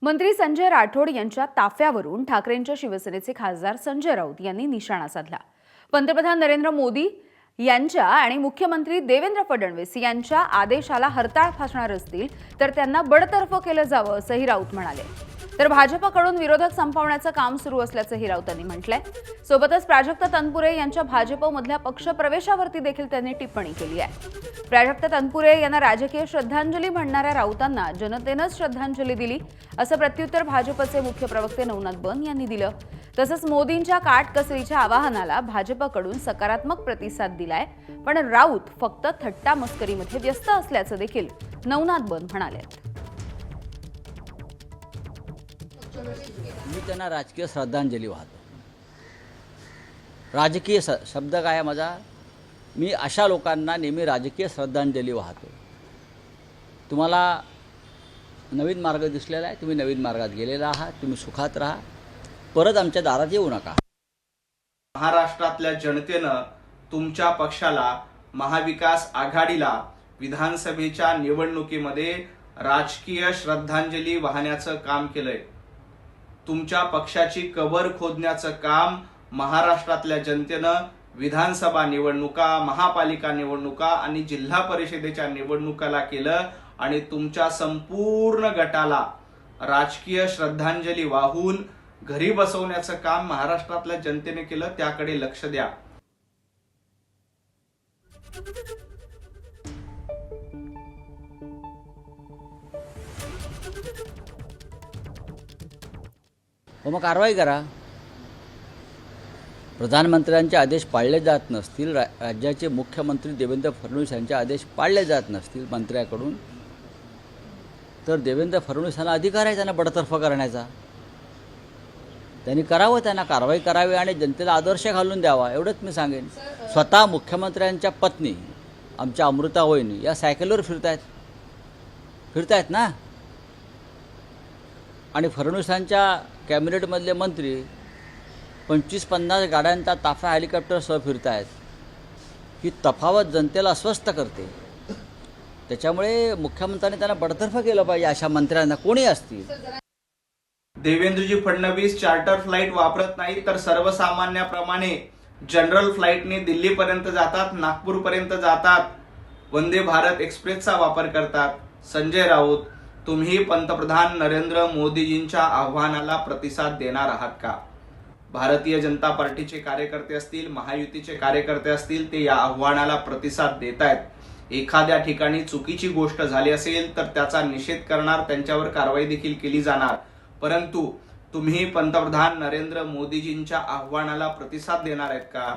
मंत्री संजय राठोड यांच्या ताफ्यावरून ठाकरेंच्या शिवसेनेचे खासदार संजय राऊत यांनी निशाणा साधला। पंतप्रधान नरेंद्र मोदी यांच्या आणि मुख्यमंत्री देवेंद्र फडणवीस यांच्या आदेशाला हरताळ फासणार असतील तर त्यांना बडतर्फ केलं जावं असंही राऊत म्हणाले। तर भाजपकडून विरोधक संपवण्याचं काम सुरू असल्याचंही राऊतांनी म्हटलंय। सोबतच प्राजक्त तनपुरे यांच्या भाजपमधल्या पक्षप्रवेशावरती देखील त्यांनी टिप्पणी केली आहे। प्राजक्त तनपुरे यांना राजकीय श्रद्धांजली म्हणणाऱ्या राऊतांना जनतेनंच श्रद्धांजली दिली असं प्रत्युत्तर भाजपचे मुख्य प्रवक्ते नवनाथ बन यांनी दिलं। तसंच मोदींच्या काटकसरीच्या आवाहनाला भाजपकडून सकारात्मक प्रतिसाद दिलाय, पण राऊत फक्त थट्टा मस्करीमध्ये व्यस्त असल्याचं देखील नवनाथ बन म्हणाले। मी त्यांना राजकीय श्रद्धांजली वाहतो। राजकीय शब्द काय माझा, मी अशा लोकांना नेहमी राजकीय श्रद्धांजली वाहतो। तुम्हाला नवीन मार्ग दिसलेला आहे, तुम्ही नवीन मार्गात गेलेला आहात, तुम्ही सुखात राहा, परत आमच्या दारात येऊ नका। महाराष्ट्रातल्या जनतेनं तुमच्या पक्षाला, महाविकास आघाडीला विधानसभेच्या निवडणुकीमध्ये राजकीय श्रद्धांजली वाहण्याचं काम केलंय। तुमच्या पक्षाची कबर खोदण्याचं काम महाराष्ट्रातल्या जनतेनं विधानसभा निवडणुका, महापालिका निवडणुका आणि जिल्हा परिषदेच्या निवडणुकाला केलं आणि तुमच्या संपूर्ण गटाला राजकीय श्रद्धांजली वाहून घरी बसवण्याचं काम महाराष्ट्रातल्या जनतेने केलं। त्याकडे लक्ष द्या। मग कारवाई करा। प्रधानमंत्र्यांचे आदेश पाळले जात नसतील, राज्याचे मुख्यमंत्री देवेंद्र फडणवीस यांचे आदेश पाळले जात नसतील मंत्र्याकडून, तर देवेंद्र फडणवीस यांना अधिकार आहे त्यांना बडतर्फ करण्याचा। त्यांनी करावं, त्यांना कारवाई करावी आणि जनतेला आदर्श घालून द्यावा, एवढंच मी सांगेन। स्वतः मुख्यमंत्र्यांच्या पत्नी आमच्या अमृता वहिनी या सायकलवर फिरतायत ना, आणि फडणवीसांच्या कॅबिनेटमधले मंत्री 25-50 गाड्यांचा ताफा हेलिकॉप्टरसह फिरतायत। ही तफावत जनतेला अस्वस्थ करते। त्याच्यामुळे मुख्यमंत्र्यांनी त्यांना बडतर्फ केलं पाहिजे, अशा मंत्र्यांना कोणी असतील। देवेंद्रजी फडणवीस चार्टर फ्लाईट वापरत नाही, तर सर्वसामान्याप्रमाणे जनरल फ्लाईटने दिल्लीपर्यंत जातात, नागपूरपर्यंत जातात, वंदे भारत एक्सप्रेसचा वापर करतात। संजय राऊत, तुम्ही पंतप्रधान नरेंद्र मोदीजींच्या आव्हानाला प्रतिसाद देणार आहात का? भारतीय जनता पार्टीचे कार्यकर्ते असतील, महायुतीचे कार्यकर्ते असतील, ते या आव्हानाला प्रतिसाद देत आहेत। एखाद्या ठिकाणी चुकीची गोष्ट झाली असेल तर त्याचा निषेध करणार, त्यांच्यावर कारवाई देखील केली जाणार, परंतु तुम्ही पंतप्रधान नरेंद्र मोदीजींच्या आव्हानाला प्रतिसाद देणार आहेत का?